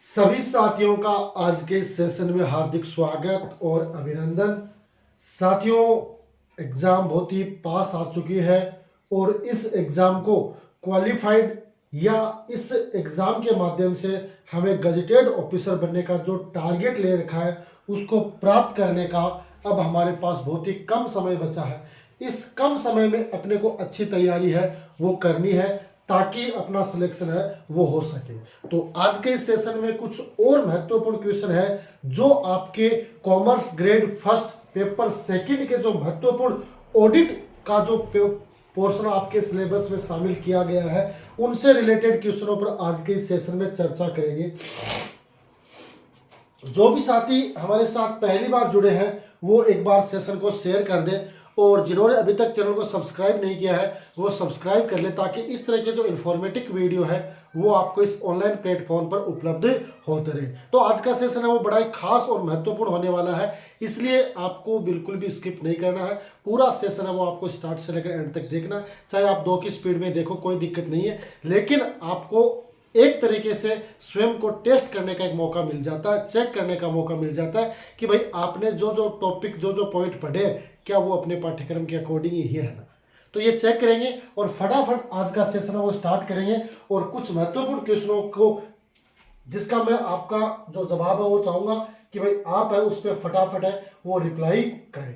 सभी साथियों का आज के सेशन में हार्दिक स्वागत और अभिनंदन। साथियों, एग्ज़ाम बहुत ही पास आ चुकी है और इस एग्ज़ाम को क्वालिफाइड या इस एग्ज़ाम के माध्यम से हमें गजेटेड ऑफिसर बनने का जो टारगेट ले रखा है उसको प्राप्त करने का अब हमारे पास बहुत ही कम समय बचा है। इस कम समय में अपने को अच्छी तैयारी है वो करनी है ताकि अपना सिलेक्शन है वो हो सके। तो आज के इस सेशन में कुछ और महत्वपूर्ण क्वेश्चन है जो आपके commerce grade first paper second के जो महत्वपूर्ण ऑडिट का जो पोर्शन आपके सिलेबस में शामिल किया गया है उनसे रिलेटेड क्वेश्चनों पर आज के इस सेशन में चर्चा करेंगे। जो भी साथी हमारे साथ पहली बार जुड़े हैं वो एक बार सेशन को शेयर कर दें और जिन्होंने अभी तक चैनल को सब्सक्राइब नहीं किया है वो सब्सक्राइब कर ले ताकि इस तरह के जो इन्फॉर्मेटिव वीडियो है वो आपको इस ऑनलाइन प्लेटफॉर्म पर उपलब्ध होते रहे। तो आज का सेशन है वो बड़ा ही खास और महत्वपूर्ण होने वाला है, इसलिए आपको बिल्कुल भी स्किप नहीं करना है। पूरा सेशन है वो आपको स्टार्ट से लेकर एंड तक देखना, चाहे आप 2 की स्पीड में देखो कोई दिक्कत नहीं है, लेकिन आपको एक तरीके से स्वयं को टेस्ट करने का एक मौका मिल जाता है, चेक करने का मौका मिल जाता है कि भाई आपने जो जो टॉपिक जो जो पॉइंट पढ़े क्या वो अपने पाठ्यक्रम के अकॉर्डिंग ही है ना। तो ये चेक करेंगे और फटाफट आज का सेशन है वो स्टार्ट करेंगे और कुछ महत्वपूर्ण क्वेश्चनों को जिसका मैं आपका जो जवाब है वो चाहूंगा कि भाई आप है उस पर फटाफट है वो रिप्लाई करें।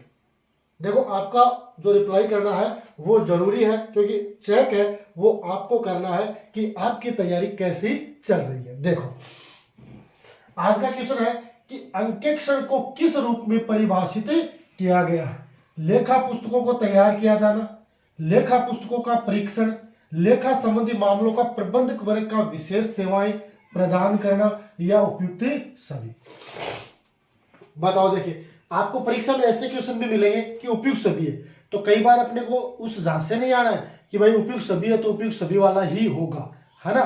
देखो, आपका जो रिप्लाई करना है वो जरूरी है क्योंकि चेक है वो आपको करना है कि आपकी तैयारी कैसी चल रही है। देखो, आज का क्वेश्चन है कि अंकेक्षण को किस रूप में परिभाषित किया गया है। लेखा पुस्तकों को तैयार किया जाना, लेखा पुस्तकों का परीक्षण, लेखा संबंधी मामलों का प्रबंधक वर्ग का विशेष सेवाएं प्रदान करना या उपयुक्त सभी। बताओ, देखिए आपको परीक्षा में ऐसे क्वेश्चन भी मिलेंगे कि उपयुक्त सभी है, तो कई बार अपने को उस झांसे से नहीं आना है कि भाई उपयुक्त सभी है तो उपयुक्त सभी वाला ही होगा, है ना।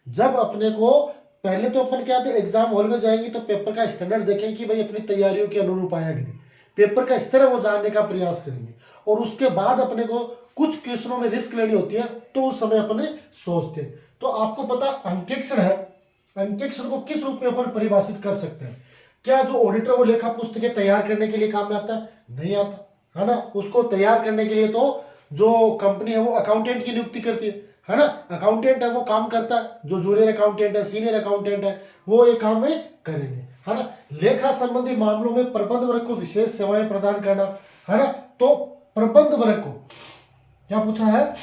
जब अपने को पहले तो अपन क्या थे, एग्जाम हॉल में जाएंगे तो पेपर का स्टैंडर्ड देखेंगे कि भाई अपनी तैयारियों के अनुरूप आया कि नहीं, पेपर का स्तर वो जानने का प्रयास करेंगे और उसके बाद अपने को कुछ क्वेश्चनों में रिस्क लेनी होती है तो उस समय अपने सोचते। तो आपको पता अंकेक्षण है, अंकेक्षण को किस रूप में अपन परिभाषित कर सकते हैं। क्या जो ऑडिटर वो लेखा पुस्तकें तैयार करने के लिए काम में आता है? नहीं आता, है ना। उसको तैयार करने के लिए तो जो कंपनी है वो अकाउंटेंट की नियुक्ति करती है ना। अकाउंटेंट है वो काम करता है, जो जूनियर अकाउंटेंट है सीनियर अकाउंटेंट है वो ये काम में करेंगे, है ना। लेखा संबंधी मामलों में प्रबंध वर्ग को विशेष सेवाएं प्रदान करना, है ना। तो प्रबंध वर्ग को क्या पूछा है,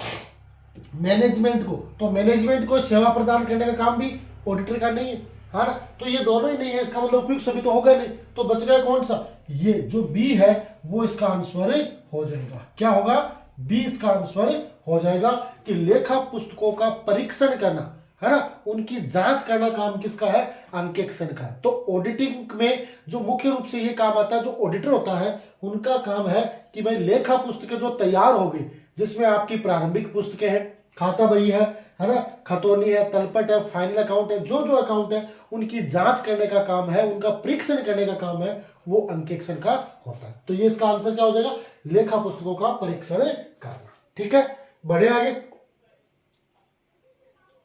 मैनेजमेंट को, तो मैनेजमेंट को सेवा प्रदान करने का काम भी ऑडिटर का नहीं है ना। तो ये दोनों ही नहीं है, इसका मतलब उपयुक्त सभी तो होगा नहीं, तो बच गया कौन सा, ये जो बी है वो इसका आंसर हो जाएगा। क्या होगा, बी इसका आंसर हो जाएगा कि लेखा पुस्तकों का परीक्षण करना, है ना, उनकी जांच करना काम किसका है, अंकेक्षण का है। तो ऑडिटिंग में जो मुख्य रूप से ये काम आता है, जो ऑडिटर होता है उनका काम है कि भाई लेखा पुस्तकें जो तैयार हो गई जिसमें आपकी प्रारंभिक पुस्तकें हैं, खाता बही है ना, खतौनी है, तलपट है, फाइनल अकाउंट है, जो जो अकाउंट है उनकी जांच करने का काम है, उनका परीक्षण करने का काम है, वो अंकेक्षण का होता है। तो ये इसका आंसर क्या हो जाएगा, लेखा पुस्तकों का परीक्षण करना। ठीक है, बढ़े आगे।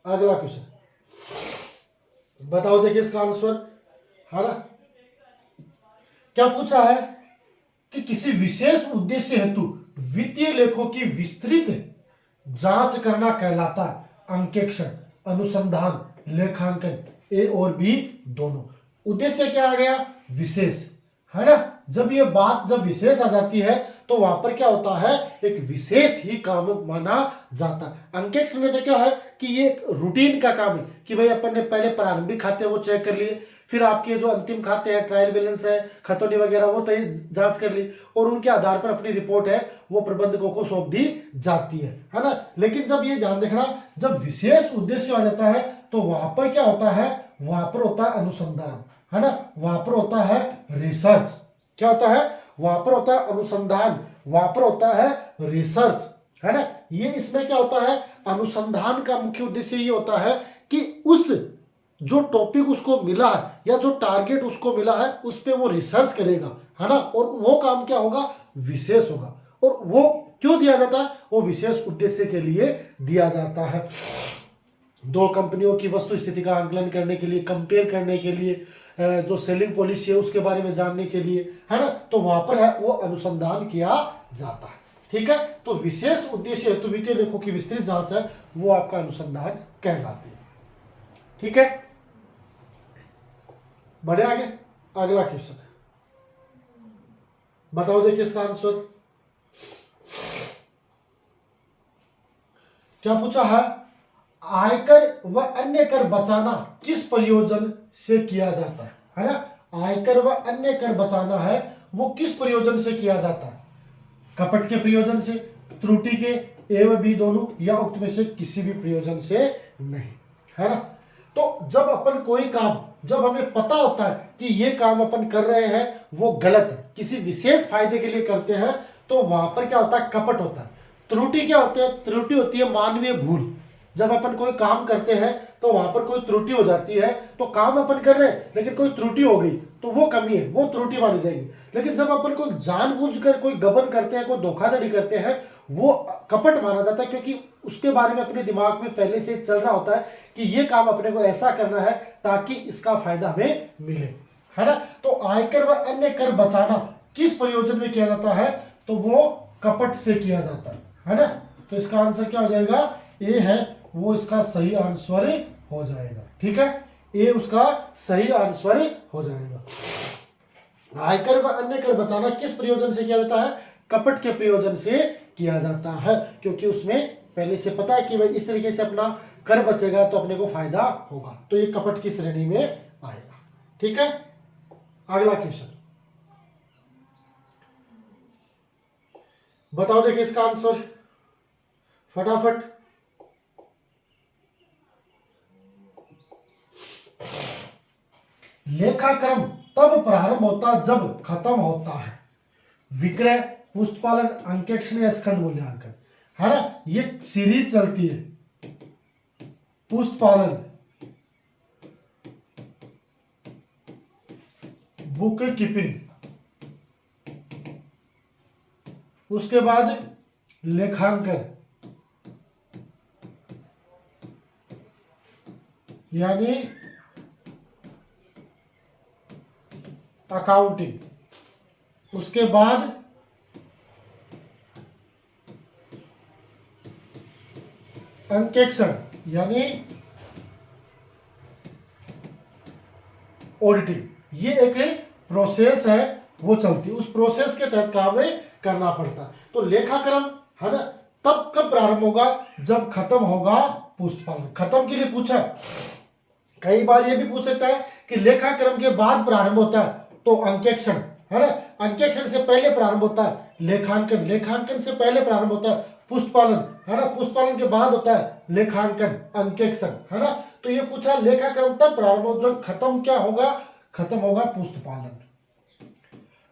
अगला क्वेश्चन बताओ, देखिए इसका आंसर, है ना। क्या पूछा है कि किसी विशेष उद्देश्य हेतु वित्तीय लेखों की विस्तृत जांच करना कहलाता है अंकेक्षण, अनुसंधान, लेखांकन, ए और बी दोनों। उद्देश्य क्या आ गया, विशेष, है ना। जब ये बात जब विशेष आ जाती है तो वहां पर क्या होता है, एक विशेष ही काम माना जाता है। अंकेक्षण में तो क्या है कि ये एक रूटीन का काम है कि भाई अपन ने पहले प्रारंभिक खाते वो चेक कर लिए, फिर आपके जो अंतिम खाते हैं, ट्रायल बैलेंस है, खतौनी वगैरह वो जांच कर ली और उनके आधार पर अपनी रिपोर्ट है वो प्रबंधकों को सौंप दी जाती है ना। लेकिन जब ये ध्यान देखना, जब विशेष उद्देश्य आ जाता है तो वहां पर क्या होता है, वहां पर होता है अनुसंधान, है ना, वहां पर होता है रिसर्च। क्या होता है, वहां पर होता है अनुसंधान, वहां पर होता है रिसर्च, है ना। ये इसमें क्या होता है, अनुसंधान का मुख्य उद्देश्य ये होता है कि उस जो टॉपिक उसको मिला है या जो टारगेट उसको मिला है उस पर वो रिसर्च करेगा, है ना, और वो काम क्या होगा, विशेष होगा। और वो क्यों दिया जाता है, वो विशेष उद्देश्य के लिए दिया जाता है। दो कंपनियों की वस्तु स्थिति का आंकलन करने के लिए, कंपेयर करने के लिए, जो सेलिंग पॉलिसी है उसके बारे में जानने के लिए, है ना, तो वहां पर है वो अनुसंधान किया जाता है। ठीक है, तो विशेष उद्देश्य हेतु वित्तीय लेखों की विस्तृत जांच है वो आपका अनुसंधान कहलाती है। ठीक है, बढ़े आगे। अगला क्वेश्चन बताओ, देखिए इसका आंसर क्या पूछा है। आयकर व अन्य कर बचाना किस प्रयोजन से किया जाता है ना। आयकर व अन्य कर बचाना है वो किस प्रयोजन से किया जाता है। कपट के प्रयोजन से, त्रुटि के, ए व बी दोनों, या उक्त में से किसी भी प्रयोजन से नहीं, है ना। तो जब अपन कोई काम, जब हमें पता होता है कि ये काम अपन कर रहे हैं वो गलत है, किसी विशेष फायदे के लिए करते हैं, तो वहां पर क्या होता है, कपट होता है। त्रुटि क्या होती है, त्रुटि होती है मानवीय भूल। जब अपन कोई काम करते हैं तो वहां पर कोई त्रुटि हो जाती है, तो काम अपन कर रहे हैं लेकिन कोई त्रुटि हो गई तो वो कमी है, वो त्रुटि मानी जाएगी। लेकिन जब अपन कोई जानबूझकर कोई गबन करते हैं, कोई धोखाधड़ी करते हैं, वो कपट माना जाता है, क्योंकि उसके बारे में अपने दिमाग में पहले से चल रहा होता है कि ये काम अपने को ऐसा करना है ताकि इसका फायदा हमें मिले, है ना। तो आयकर व अन्य कर बचाना किस प्रयोजन में किया जाता है, तो वो कपट से किया जाता है ना। तो इसका आंसर क्या हो जाएगा, ए है वो इसका सही आंसर हो जाएगा। ठीक है, ए उसका सही आंसर हो जाएगा। आयकर व अन्य कर बचाना किस प्रयोजन से किया जाता है, कपट के प्रयोजन से किया जाता है, क्योंकि उसमें पहले से पता है कि भाई इस तरीके से अपना कर बचेगा तो अपने को फायदा होगा, तो ये कपट की श्रेणी में आएगा। ठीक है, अगला क्वेश्चन बताओ, देखिए इसका आंसर फटाफट। लेखाक्रम तब प्रारंभ होता जब खत्म होता है विक्रय, पुस्तपालन, अंकेक्षण या स्कंद मूल्यांकन, है ना। ये सीरीज चलती है, पुस्तपालन, बुक कीपिंग, उसके बाद लेखांकन यानी अकाउंटिंग, उसके बाद अंकेक्षण यानी ऑडिटिंग। ये एक प्रोसेस है वो चलती, उस प्रोसेस के तहत काम करना पड़ता। तो लेखाक्रम है ना तब कब प्रारंभ होगा, जब खत्म होगा पुस्तपालन। खत्म के लिए पूछा, कई बार ये भी पूछ सकता है कि लेखाक्रम के बाद प्रारंभ होता है तो अंकेक्षण, है ना। अंकेक्षण से पहले प्रारंभ होता है लेखांकन, लेखांकन से पहले प्रारंभ होता है पुस्तपालन, है ना। पुस्तपालन के बाद होता है लेखांकन, अंकेक्षण, है ना। तो ये पूछा लेखाक्रम तब प्रारंभ हो जब खत्म क्या होगा, खत्म होगा पुस्तपालन।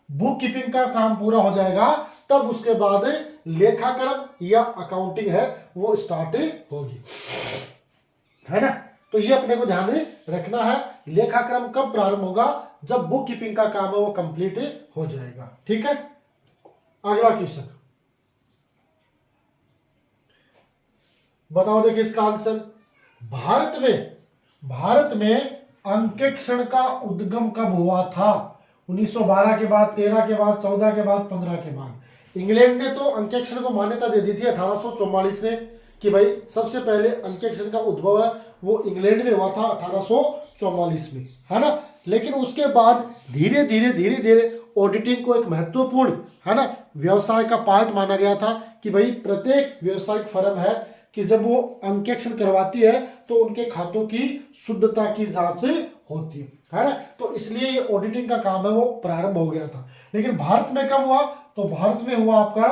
बुक कीपिंग का काम पूरा हो जाएगा तब उसके बाद लेखाक्रम या अकाउंटिंग है वो स्टार्ट होगी, है ना। तो ये अपने को ध्यान में रखना है, लेखाक्रम कब प्रारंभ होगा, जब बुक कीपिंग का काम है वो कंप्लीट हो जाएगा। ठीक है, अगला क्वेश्चन बताओ, देखिए इसका आंसर। भारत में अंकेक्षण का उद्गम कब हुआ था। 1912 के बाद, 13 के बाद, 14 के बाद, 15 के बाद। इंग्लैंड ने तो अंकेक्षण को मान्यता दे दी थी 1844 ने कि भाई सबसे पहले अंकेक्षण का उद्भव है वो इंग्लैंड में हुआ था 1844 में, है ना। लेकिन उसके बाद धीरे धीरे ऑडिटिंग को एक महत्वपूर्ण, है ना, व्यवसाय का पार्ट माना गया था कि भाई प्रत्येक व्यवसायिक फर्म है कि जब वो अंकेक्षण करवाती है तो उनके खातों की शुद्धता की जांच होती है ना। तो इसलिए ये ऑडिटिंग का काम है वो प्रारंभ हो गया था। लेकिन भारत में कब हुआ, तो भारत में हुआ आपका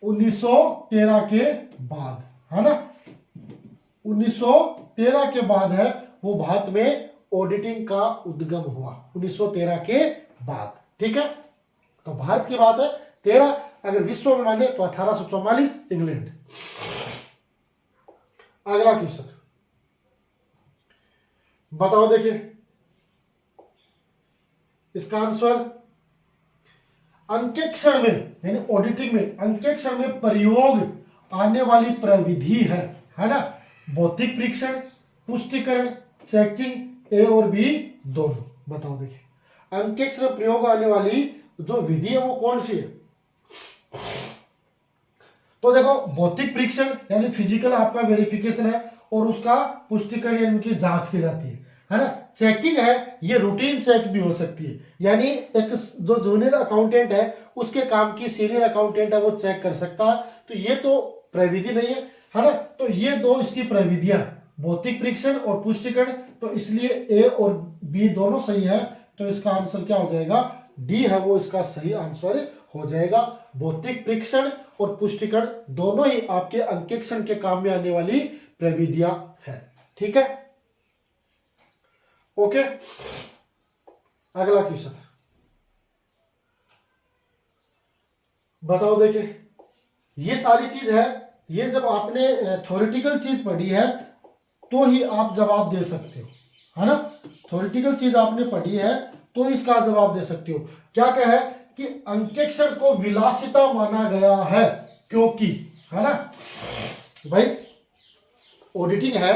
1913 के बाद, है ना। 1913 के बाद है वो भारत में ऑडिटिंग का उद्गम हुआ, 1913 के बाद। ठीक है, तो भारत की बात है 13, अगर विश्व में माने तो 1844 इंग्लैंड। अगला क्वेश्चन बताओ, देखिए इसका आंसर। अंकेक्षण में यानी ऑडिटिंग में अंकेक्षण में प्रयोग आने वाली प्रविधि है ना, भौतिक परीक्षण, पुष्टिकरण, चेकिंग, ए और बी दोनों। बताओ देखिए अंकेक्षण में प्रयोग आने वाली जो विधि है वो कौन सी है? तो देखो भौतिक परीक्षण यानी फिजिकल आपका वेरिफिकेशन है और उसका पुष्टिकरण यानी उनकी जांच की जाती है ना। चेकिंग है, ये रूटीन चेक भी हो सकती है, यानी एक जो जूनियर अकाउंटेंट है उसके काम की सीनियर अकाउंटेंट है वो चेक कर सकता है। तो ये तो प्रविधि नहीं है ना। तो ये दो इसकी प्रविधियां, भौतिक परीक्षण और पुष्टिकरण, तो इसलिए ए और बी दोनों सही है। तो इसका आंसर क्या हो जाएगा? डी है वो इसका सही आंसर हो जाएगा। भौतिक परीक्षण और पुष्टिकरण दोनों ही आपके अंकेक्षण के काम में आने वाली प्रविधियां है। ठीक है, ओके। अगला क्वेश्चन बताओ देखिए, ये सारी चीज है, ये जब आपने थ्योरेटिकल चीज पढ़ी है तो ही आप जवाब दे सकते हो, है ना। थ्योरेटिकल चीज आपने पढ़ी है तो इसका जवाब दे सकते हो। क्या कहे कि अंकेक्षण को विलासिता माना गया है क्योंकि, है ना भाई, ऑडिटिंग है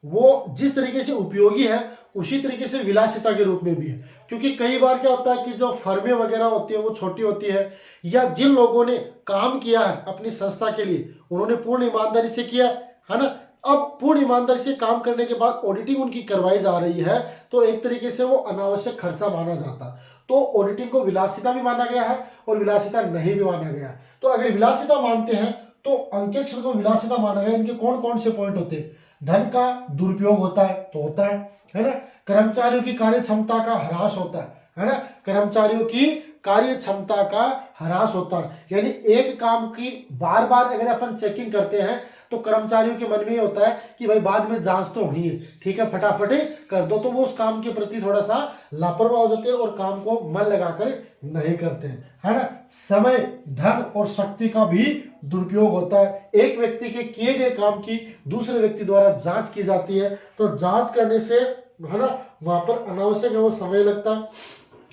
वो जिस तरीके से उपयोगी है उसी तरीके से विलासिता के रूप में भी है। क्योंकि कई बार क्या होता है कि जो फर्में वगैरह होती है वो छोटी होती है, या जिन लोगों ने काम किया है अपनी संस्था के लिए उन्होंने पूर्ण ईमानदारी से किया, है ना। अब पूर्ण ईमानदारी से काम करने के बाद ऑडिटिंग उनकी करवाई जा रही है तो एक तरीके से वो अनावश्यक खर्चा माना जाता है। तो ऑडिटिंग को विलासिता भी माना गया है और विलासिता नहीं भी माना गया है। तो अगर विलासिता मानते हैं तो अंकेक्षण को विलासिता माना गया। इनके कौन कौन से पॉइंट होते हैं? धन का दुरुपयोग होता है तो होता है ना। कर्मचारियों की कार्य क्षमता का ह्रास होता है ना। कर्मचारियों की कार्य क्षमता का ह्रास होता है, यानी एक काम की बार बार अगर अपन चेकिंग करते हैं तो कर्मचारियों के मन में ये होता है कि भाई बाद में जांच तो होनी है, ठीक है फटाफट कर दो, तो वो उस काम के प्रति थोड़ा सा लापरवाह हो जाते हैं और काम को मन लगाकर नहीं करते हैं, है ना। समय, धन और शक्ति का भी दुरुपयोग होता है। एक व्यक्ति के किए गए काम की दूसरे व्यक्ति द्वारा जांच की जाती है तो जांच करने से, है ना, वहां पर अनावश्यक है वो समय लगता है,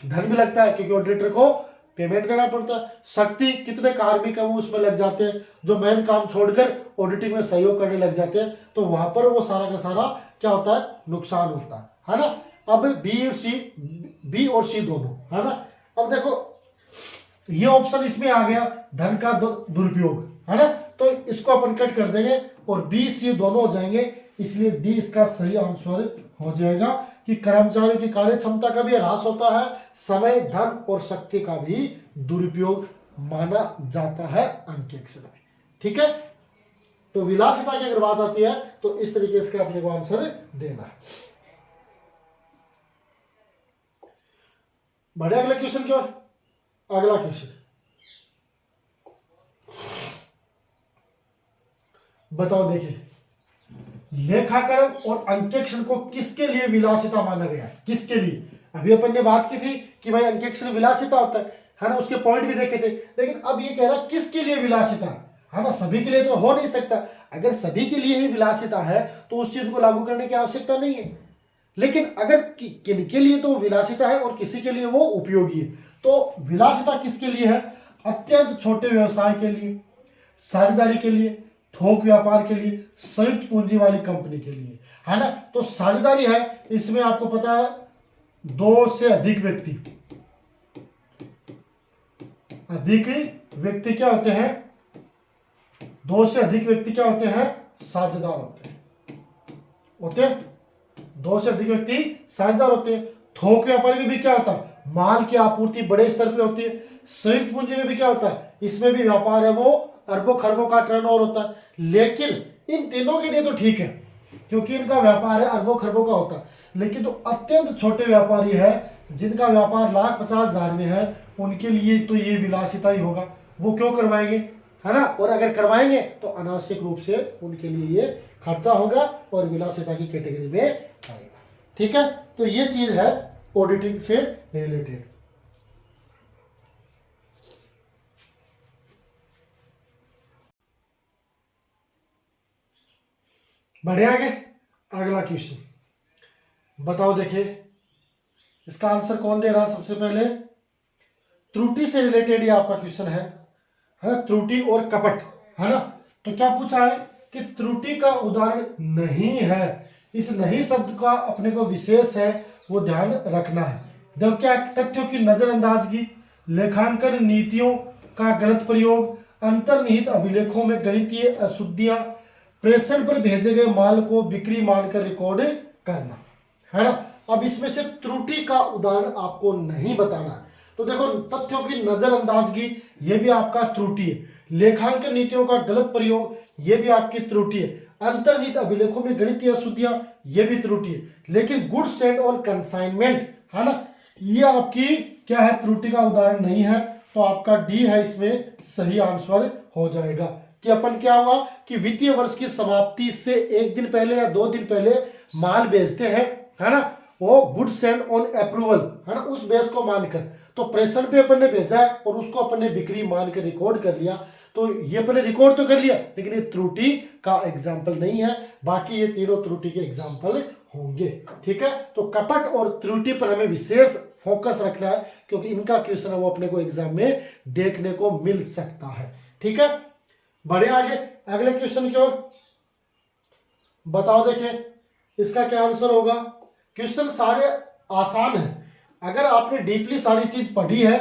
धन भी लगता है क्योंकि ऑडिटर को पेमेंट करना पड़ता है। शक्ति, कितने कार्मिक है वो उसमें लग जाते हैं जो मेन काम छोड़कर ऑडिटिंग में सहयोग करने लग जाते हैं, तो वहां पर वो सारा का सारा क्या होता है? नुकसान होता है ना। अब बी और सी दोनों, है ना। अब देखो ये ऑप्शन इसमें आ गया धन का दुरुपयोग, है ना, तो इसको अपन कट कर देंगे और बी सी दोनों हो जाएंगे, इसलिए डी इसका सही आंसर हो जाएगा कि कर्मचारियों की कार्य क्षमता का भी ह्रास होता है, समय, धन और शक्ति का भी दुरुपयोग माना जाता है अंकेक्षण में। ठीक है, तो विलासिता की अगर बात आती है तो इस तरीके से अपने को आंसर देना है। बढ़े अगले क्वेश्चन की ओर। अगला क्वेश्चन बताओ देखिए, लेखाकरण और अंकेक्षण को किसके लिए विलासिता माना गया? किसके लिए? अभी अपन ने बात की थी कि भाई अंकेक्षण विलासिता होता है ना, उसके पॉइंट भी देखे थे, लेकिन अब ये कह रहा है किसके लिए विलासिता, है ना। सभी के लिए तो हो नहीं सकता। अगर सभी के लिए ही विलासिता है तो उस चीज को लागू करने की आवश्यकता नहीं है, लेकिन अगर किनके लिए तो विलासिता है और किसी के लिए वो उपयोगी है, तो विलासिता किसके लिए है? अत्यंत छोटे व्यवसाय के लिए, साझेदारी के लिए, थोक व्यापार के लिए, संयुक्त पूंजी वाली कंपनी के लिए, है ना। तो साझेदारी है, इसमें आपको पता है 2 से अधिक व्यक्ति क्या होते हैं? 2 से अधिक व्यक्ति क्या होते हैं? साझेदार होते हैं। 2 से अधिक व्यक्ति साझेदार होते हैं। थोक व्यापार में भी क्या होता है? माल की आपूर्ति बड़े स्तर पर होती है। संयुक्त पूंजी में भी क्या होता है? इसमें भी व्यापार है वो अरबों खरबों का टर्नओवर होता है। लेकिन इन तीनों के लिए तो ठीक है क्योंकि इनका व्यापार है अरबों खरबों का होता है, लेकिन तो अत्यंत छोटे व्यापारी है जिनका व्यापार 1,50,000 में है, उनके लिए तो ये विलासिता ही होगा। वो क्यों करवाएंगे, है ना, और अगर करवाएंगे तो अनावश्यक रूप से उनके लिए ये खर्चा होगा और विलासिता की कैटेगरी में आएगा। ठीक है, तो ये चीज है ऑडिटिंग से रिलेटेड। बढ़े आगे। अगला क्वेश्चन बताओ देखिए, इसका आंसर कौन दे रहा है? सबसे पहले त्रुटि से रिलेटेड ये आपका क्वेश्चन है ना, त्रुटि और कपट, है ना। तो क्या पूछा है कि त्रुटि का उदाहरण नहीं है। इस नहीं शब्द का अपने को विशेष है वो ध्यान रखना है। देखो क्या, तथ्यों की नजरअंदाजगी, लेखांकन नीतियों का गलत प्रयोग, अंतर्निहित अभिलेखों में गणितीय अशुद्धियां, प्रेषण पर भेजे गए माल को बिक्री मानकर रिकॉर्ड करना, है ना। अब इसमें से त्रुटि का उदाहरण आपको नहीं बताना है। तो देखो, तथ्यों की नजरअंदाजगी ये भी आपका त्रुटि है, लेखांकन नीतियों का गलत प्रयोग ये भी आपकी त्रुटि है, अंतर्निहित अभिलेखों में गणितीय अशुद्धियां ये भी त्रुटि है। लेकिन गुड्स सेंड ऑन कंसाइनमेंट, है ना, ये आपकी क्या है, त्रुटि का उदाहरण नहीं है। तो आपका डी है इसमें सही आंसर हो जाएगा। कि अपन क्या हुआ कि वित्तीय वर्ष की समाप्ति से एक दिन पहले या 2 दिन पहले माल बेचते हैं, है ना, वो गुड्स सेंड ऑन अप्रूवल, है ना, उस बेस को मानकर। तो प्रेषण पे अपन ने भेजा है और उसको अपन ने बिक्री मान के रिकॉर्ड कर लिया। तो ये अपन ने रिकॉर्ड तो कर लिया, लेकिन ये त्रुटि का एग्जाम्पल नहीं है। बाकी ये तीनों त्रुटि के एग्जाम्पल होंगे। ठीक है, तो कपट और त्रुटि पर हमें विशेष फोकस रखना है, क्योंकि इनका क्वेश्चन है वो अपने को एग्जाम में देखने को मिल सकता है। ठीक है, बढ़े आगे अगले क्वेश्चन की ओर। बताओ, देखें इसका क्या आंसर होगा। क्वेश्चन सारे आसान है, अगर आपने डीपली सारी चीज पढ़ी है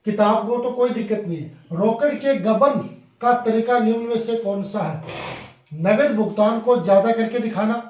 किताब को तो कोई दिक्कत नहीं है। रोकड़ के गबन का तरीका निम्न में से कौन सा है। नगद भुगतान को ज्यादा करके दिखाना,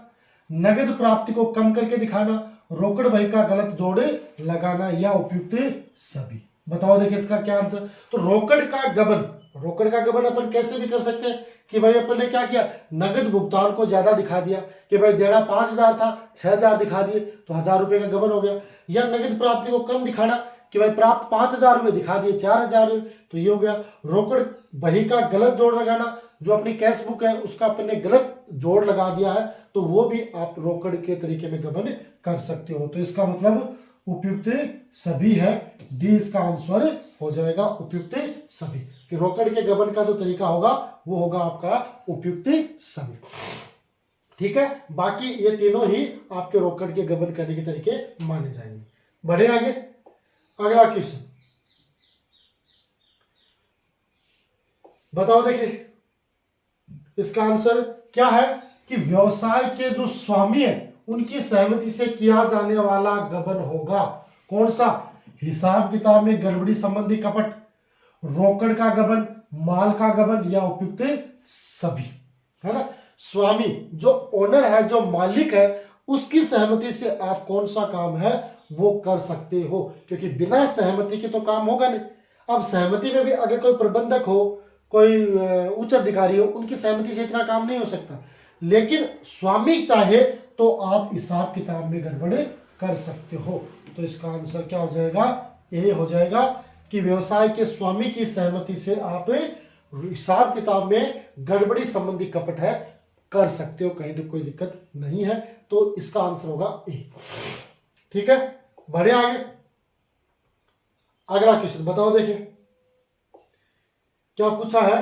नगद प्राप्ति को कम करके दिखाना, रोकड़ बही का गलत जोड़ लगाना, या उपयुक्त सभी। बताओ, देखिए इसका क्या आंसर। तो रोकड़ का गबन, रोकड़ का गबन अपन कैसे भी कर सकते हैं कि भाई अपन ने क्या किया, नगद भुगतान को ज्यादा दिखा दिया कि भाई देना 5,000 था 6,000 दिखा दिए तो 1,000 रुपए का गबन हो गया। या नगद प्राप्ति को कम दिखाना कि भाई प्राप्त 5,000 रुपए दिखा दिए 4,000 तो ये हो गया। रोकड़ बही का गलत जोड़ लगाना, जो अपनी कैश बुक है उसका अपन ने गलत जोड़ लगा दिया है तो वो भी आप रोकड़ के तरीके में गबन कर सकते हो। तो इसका मतलब उपयुक्त सभी है, डी इसका आंसर हो जाएगा, उपयुक्त सभी। कि रोकड़ के गबन का जो तरीका होगा वो होगा आपका उपयुक्त सभी। ठीक है, बाकी ये तीनों ही आपके रोकड़ के गबन करने के तरीके माने जाएंगे। बढ़े आगे, अगला क्वेश्चन बताओ। देखिए इसका आंसर क्या है कि व्यवसाय के जो स्वामी है उनकी सहमति से किया जाने वाला गबन होगा कौन सा। हिसाब किताब में गड़बड़ी संबंधी कपट, रोकड़ का गबन, माल का गबन, या उपयुक्त सभी, है ना। स्वामी जो ओनर है, जो मालिक है, उसकी सहमति से आप कौन सा काम है वो कर सकते हो, क्योंकि बिना सहमति के तो काम होगा नहीं। अब सहमति में भी अगर कोई प्रबंधक हो, कोई उच्च अधिकारी हो, उनकी सहमति से इतना काम नहीं हो सकता। लेकिन स्वामी चाहे तो आप हिसाब किताब में गड़बड़ कर सकते हो। तो इसका आंसर क्या हो जाएगा, ए हो जाएगा कि व्यवसाय के स्वामी की सहमति से आप हिसाब किताब में गड़बड़ी संबंधी कपट है कर सकते हो, कहीं तो कोई दिक्कत नहीं है। तो इसका आंसर होगा ए। ठीक है, बढ़े आगे, अगला क्वेश्चन बताओ। देखिए क्या पूछा है,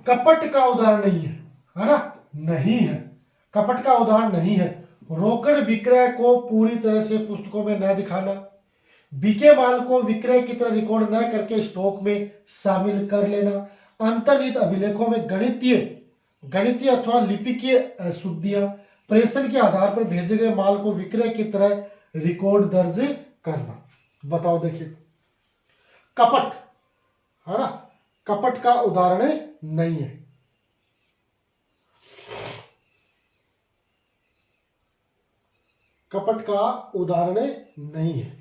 कपट का उदाहरण नहीं है ना, नहीं है, कपट का उदाहरण नहीं है। रोकड़ विक्रय को पूरी तरह से पुस्तकों में न दिखाना, बिके माल को विक्रय की तरह रिकॉर्ड न करके स्टॉक में शामिल कर लेना, अंतर्निहित अभिलेखों में गणितीय अथवा लिपिकीय अशुद्धियां, प्रेषण के आधार पर भेजे गए माल को विक्रय की तरह रिकॉर्ड दर्ज करना। बताओ, देखिए कपट, है ना, कपट का उदाहरण नहीं है। कपट का उदाहरण नहीं है।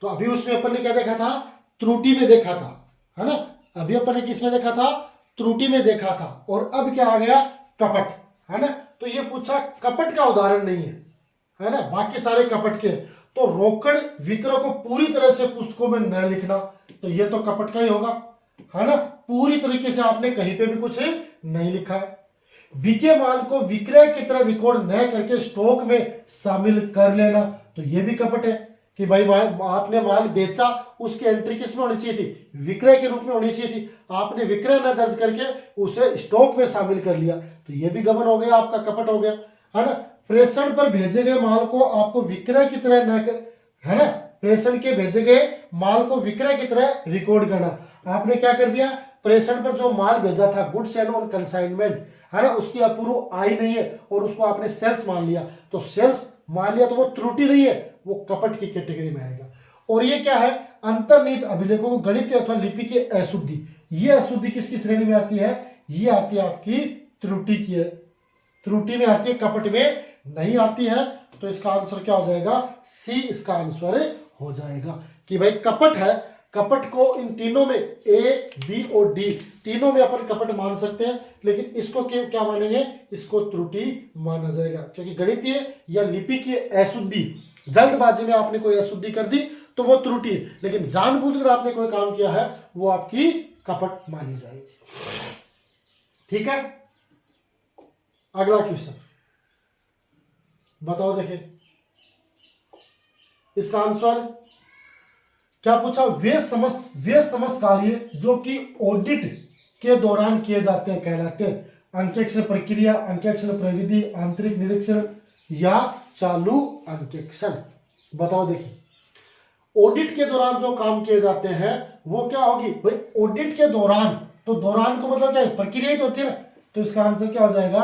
तो अभी उसमें अपन ने क्या देखा था, त्रुटि में देखा था, है ना। अभी अपन ने किस में देखा था, त्रुटि में देखा था, और अब क्या आ गया, कपट, है ना। तो ये पूछा कपट का उदाहरण नहीं है ना, बाकी सारे कपट के। तो रोकड़ विक्रय को पूरी तरह से पुस्तकों में न लिखना, तो ये तो कपट का ही होगा, है ना। पूरी तरीके से आपने कहीं पे भी कुछ नहीं लिखा है। बिके माल को विक्रय की तरह रिकॉर्ड न करके स्टॉक में शामिल कर लेना, तो ये भी कपट है कि भाई आपने माल बेचा, उसकी एंट्री किस में होनी चाहिए थी, विक्रय के रूप में होनी चाहिए थी। आपने विक्रय न दर्ज करके उसे स्टॉक में शामिल कर लिया, तो ये भी गबन हो गया, आपका कपट हो गया, है ना। प्रेषण पर भेजे गए माल को आपको विक्रय की तरह न कर, है ना, प्रेषण के भेजे गए माल को विक्रय की तरह रिकॉर्ड करना, आपने क्या कर दिया, प्रेषण पर जो माल भेजा था, गुड्स एंड ऑन कंसाइनमेंट, है ना, उसकी अप्रूव आई नहीं है और उसको आपने सेल्स मान लिया, तो सेल्स मान लिया तो वो त्रुटि नहीं है, वो कपट की कैटेगरी में आएगा। और ये क्या है, अंतर्निहित अभिलेखों को गणित अथवा लिपि की अशुद्धि, ये अशुद्धि किसकी श्रेणी में आती है, ये आती है आपकी त्रुटि की, त्रुटि में आती है, कपट में नहीं आती है। तो इसका आंसर क्या हो जाएगा, सी इसका आंसर हो जाएगा कि भाई कपट है, कपट को इन तीनों में ए बी और डी तीनों में अपन कपट मान सकते हैं, लेकिन इसको क्या मानेंगे, इसको त्रुटि माना जाएगा, क्योंकि गणितीय या लिपि की अशुद्धि, जल्दबाजी में आपने कोई अशुद्धि कर दी तो वो त्रुटि है, लेकिन जानबूझकर आपने कोई काम किया है वो आपकी कपट मानी जाएगी। ठीक है, अगला क्वेश्चन बताओ, देखिए इसका आंसर क्या पूछा, वे समस्त कार्य जो कि ऑडिट के दौरान किए जाते हैं कहलाते हैं अंकेक्षण प्रक्रिया, अंकेक्षण प्रविधि, आंतरिक निरीक्षण या चालू अंकेक्षण। बताओ, देखिए ऑडिट के दौरान जो काम किए जाते हैं वो क्या होगी भाई, ऑडिट के दौरान, तो दौरान को मतलब क्या है, प्रक्रिया ही तो होती है ना, तो इसका आंसर क्या हो जाएगा,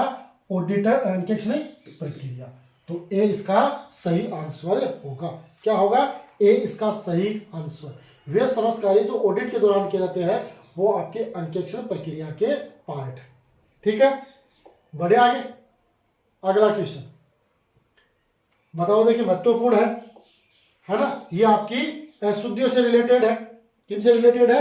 ऑडिटर अंकेक्षण प्रक्रिया। तो ए इसका सही आंसर होगा, क्या होगा, ए इसका सही आंसर। वे समस्त कार्य जो ऑडिट के दौरान किए जाते हैं वो आपके अंकेक्षण प्रक्रिया के पार्ट है। ठीक है, बढ़े आगे, अगला क्वेश्चन बताओ, देखिए महत्वपूर्ण है ना, ये आपकी अशुद्धियों से रिलेटेड है। किनसे रिलेटेड है,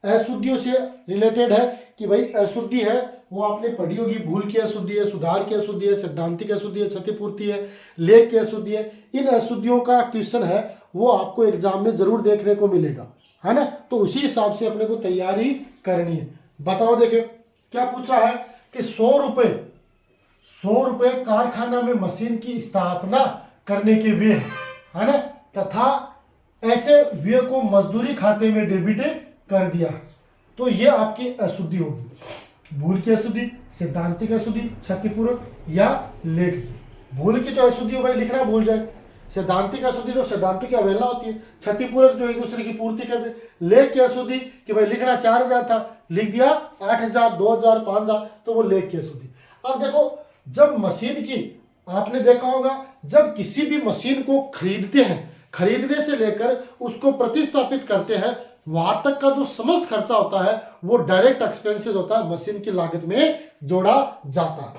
अशुद्धियों से रिलेटेड है कि भाई अशुद्धि है वो आपने पढ़ी होगी, भूल की अशुद्धि है, सुधार की अशुद्धि है, सिद्धांतिक अशुद्धि है, क्षतिपूर्ति है, लेख की अशुद्धि है। इन अशुद्धियों का क्वेश्चन है वो आपको एग्जाम में जरूर देखने को मिलेगा, है ना, तो उसी हिसाब से अपने को तैयारी करनी है। बताओ, देखिए क्या पूछा है कि 100 रुपए कारखाना में मशीन की स्थापना करने के व्यय है ना, तथा ऐसे व्यय को मजदूरी खाते में डेबिट कर दिया, तो ये आपकी अशुद्धि होगी। भूल की अशुद्धि, सिद्धांतिक अशुद्धि, क्षतिपूर्वक या लेख की। भूल की तो अशुद्धि हो भाई, लिखना भूल जाए। सिद्धांतिक अशुद्धि जो सिद्धांतों की अवहेलना होती है। क्षतिपूर्वक जो एक दूसरे की पूर्ति कर दे। लेख की अशुद्धि कि भाई लिखना 4000 था, लिख दिया 8000, 2000, 5000, तो वो लेख की अशुद्धि। अब देखो, जब मशीन की आपने देखा होगा, जब किसी भी मशीन को खरीदते हैं, खरीदने से लेकर उसको प्रतिस्थापित करते हैं, वहां तक का जो समस्त खर्चा होता है वो डायरेक्ट एक्सपेंसेस होता है, मशीन की लागत में जोड़ा जाता है।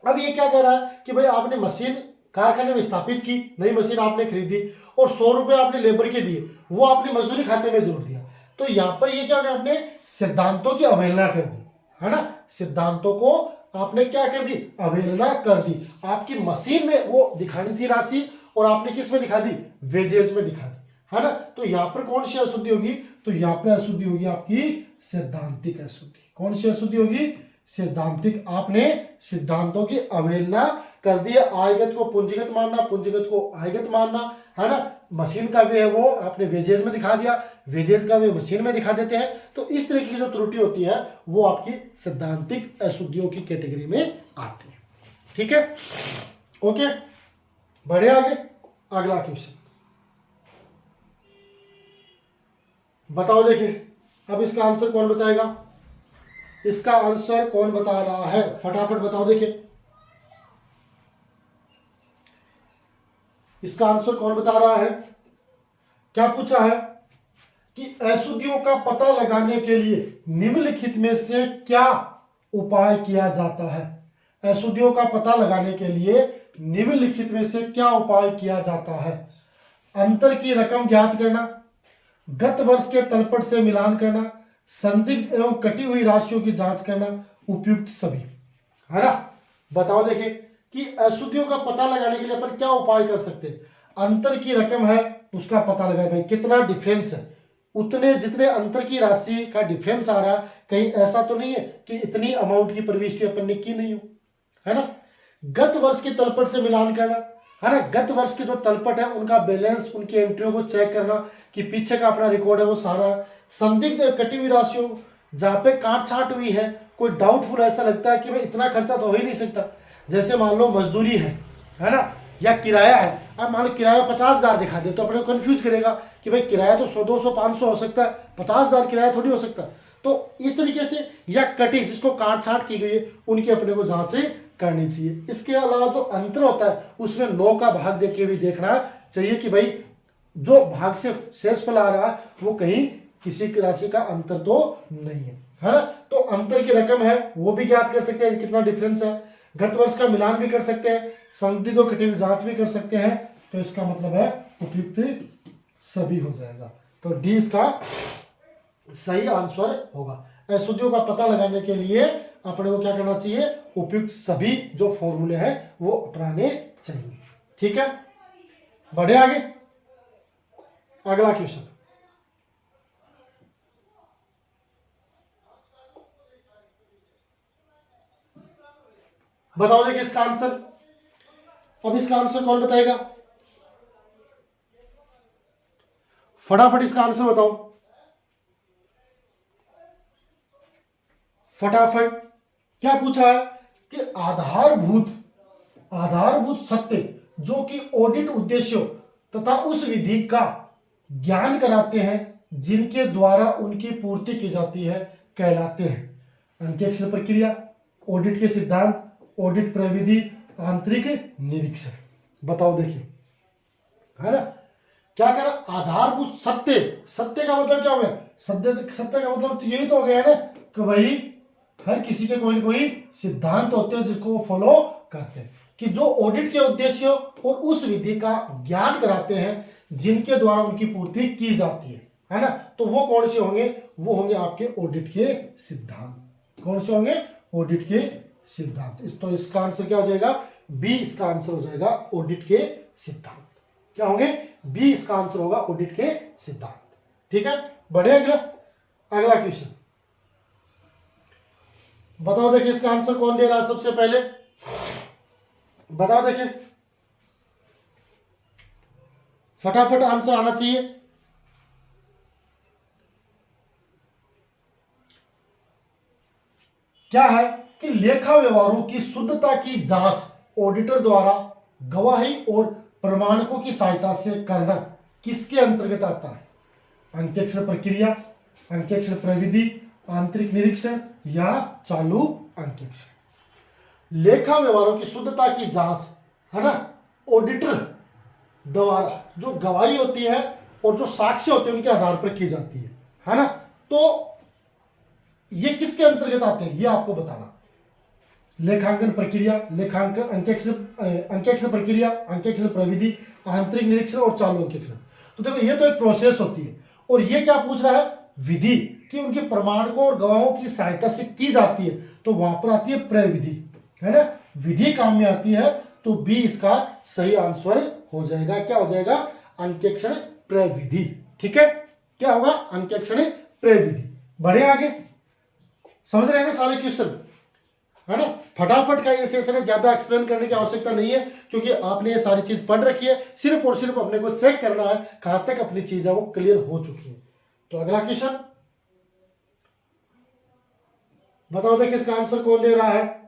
अब ये क्या कह रहा है कि भाई आपने मशीन कारखाने में स्थापित की, नई मशीन आपने खरीदी और 100 रुपए आपने लेबर के दिए, वो आपने मजदूरी खाते में जोड़ दिया। तो यहां पर ये क्या हो गया, आपने सिद्धांतों की अवहेलना कर दी, है ना, सिद्धांतों को आपने क्या कर दी, अवहेलना कर दी। आपकी मशीन में वो दिखानी थी राशि और आपने किस में दिखा दी, वेजेज में दिखा दी, है ना। तो यहां पर कौन सी अशुद्धि होगी, तो यहां पर अशुद्धि होगी आपकी सिद्धांतिक अशुद्धि। कौन सी अशुद्धि होगी, सिद्धांतिक। आपने सिद्धांतों की अवहेलना कर दी। आयगत को पूंजीगत मानना, पूंजीगत को आयगत मानना, है ना। मशीन का वे है वो आपने वेजेज में दिखा दिया, वेजेज का वे मशीन में दिखा देते हैं। तो इस तरह की जो त्रुटि होती है वो आपकी सिद्धांतिक अशुद्धियों की कैटेगरी में आती है। ठीक है, ओके, बढ़े आगे, अगला क्वेश्चन बताओ। देखिए अब इसका आंसर कौन बताएगा, इसका आंसर कौन बता रहा है, फटाफट बताओ। देखिए इसका आंसर कौन बता रहा है, क्या पूछा है कि अशुद्धियों का पता लगाने के लिए निम्नलिखित में से क्या उपाय किया जाता है। अशुद्धियों का पता लगाने के लिए निम्नलिखित में से क्या उपाय किया जाता है। अंतर की रकम ज्ञात करना, गत वर्ष के तलपट से मिलान करना, संदिग्ध एवं कटी हुई राशियों की जांच करना, उपयुक्त सभी, है ना। बताओ देखिए कि अशुद्धियों का पता लगाने के लिए अपन क्या उपाय कर सकते हैं। अंतर की रकम है उसका पता लगाए, भाई कितना डिफरेंस है, उतने जितने अंतर की राशि का डिफरेंस आ रहा, कहीं ऐसा तो नहीं है कि इतनी अमाउंट की प्रविष्टि अपन ने की नहीं हो, है ना। गत वर्ष के तलपट से मिलान करना, है ना, गत वर्ष के जो तलपट है उनका बैलेंस, उनकी एंट्रियों को चेक करना कि पीछे का अपना रिकॉर्ड है वो सारा। संदिग्ध कटी हुई राशियों, जहां पे काट छाट हुई है, कोई डाउटफुल ऐसा लगता है कि भाई इतना खर्चा तो हो ही नहीं सकता, जैसे मान लो मजदूरी है ना, या किराया है। अब मान लो किराया 50,000 दिखा दे तो अपने को कंफ्यूज करेगा कि भाई किराया तो 100, 200, 500 हो सकता है, 50,000 किराया थोड़ी हो सकता। तो इस तरीके से, या कटिंग जिसको काट छाट की गई है उनकी अपने को जांच करनी चाहिए। इसके अलावा जो अंतर होता है उसमें 9 का भाग देके भी देखना चाहिए कि भाई जो भाग से शेषफल आ रहा है वो कहीं किसी राशि का अंतर तो नहीं है ना। तो अंतर की रकम है वो भी ज्ञात कर सकते हैं कितना डिफरेंस है, गत वर्ष का मिलान भी कर सकते हैं, संदिग्ध और कटी हुई जांच भी कर सकते हैं। तो इसका मतलब है उपयुक्त सभी हो जाएगा। तो डी इसका सही आंसर होगा। अशुद्धियों का पता लगाने के लिए अपने को क्या करना चाहिए, उपयुक्त सभी जो फॉर्मूले हैं वो अपनाने चाहिए। ठीक है, बढ़े आगे। अगला क्वेश्चन, बताओ देखिए इसका आंसर। अब इसका आंसर कौन बताएगा, फटाफट इसका आंसर बताओ फटाफट। क्या पूछा है कि आधारभूत सत्य जो कि ऑडिट उद्देश्यों तथा उस विधि का ज्ञान कराते हैं जिनके द्वारा उनकी पूर्ति की जाती है कहलाते हैं अंकेक्षण प्रक्रिया, ऑडिट के सिद्धांत, ऑडिट प्रविधि, आंतरिक निरीक्षण। बताओ देखिए, है ना, क्या कह रहा, आधारभूत सत्य। सत्य का मतलब क्या हो गया, सत्य का मतलब तो यही तो हो गया है ना कि भाई हर किसी के कोई ना कोई सिद्धांत होते हैं जिसको वो फॉलो करते हैं, कि जो ऑडिट के उद्देश्यों और उस विधि का ज्ञान कराते हैं जिनके द्वारा उनकी पूर्ति की जाती है ना। तो वो कौन से होंगे, वो होंगे आपके ऑडिट के सिद्धांत। कौन से होंगे, ऑडिट के सिद्धांत। तो इसका आंसर क्या हो जाएगा, बी इसका आंसर हो जाएगा, ऑडिट के सिद्धांत। क्या होंगे, बी इसका आंसर होगा, ऑडिट के सिद्धांत। ठीक है, बढ़े अगला क्वेश्चन। बताओ देखिए इसका आंसर कौन दे रहा है सबसे पहले, बताओ देखिए, फटाफट आंसर आना चाहिए। क्या है कि लेखा व्यवहारों की शुद्धता की जांच ऑडिटर द्वारा गवाही और प्रमाणकों की सहायता से करना किसके अंतर्गत आता है, अंकेक्षण प्रक्रिया, अंकेक्षण प्रविधि, आंतरिक निरीक्षण या चालू अंकेक्षण। लेखा व्यवहारों की शुद्धता की जांच, है ना, ऑडिटर द्वारा जो गवाही होती है और जो साक्ष्य होते हैं उनके आधार पर की जाती है ना। तो ये किसके अंतर्गत आते हैं ये आपको बताना। लेखांकन प्रक्रिया, लेखांकन अंकेक्षण प्रक्रिया, अंकेक्षण प्रविधि, आंतरिक निरीक्षण और चालू अंकेक्षण। तो देखो ये तो एक प्रोसेस होती है, और ये क्या पूछ रहा है, विधि कि उनके प्रमाणकों और गवाहों की सहायता से की जाती है, तो वहां पर आती है प्रविधि, है ना, विधि काम में आती है। तो बी इसका सही आंसर हो जाएगा। क्या हो जाएगा, अंकेक्षण प्रविधि। ठीक है, क्या होगा, अंकेक्षण प्रविधि। बढ़े आगे, समझ रहे हैं ना सारे क्वेश्चन, है ना। फटाफट का ये सेशन है, ज्यादा एक्सप्लेन करने की आवश्यकता नहीं है क्योंकि आपने ये सारी चीज पढ़ रखी है। सिर्फ और सिर्फ अपने को चेक करना है कहां तक अपनी चीजें वो क्लियर हो चुकी है। तो अगला क्वेश्चन बताओ देखिए इसका आंसर कौन दे रहा है,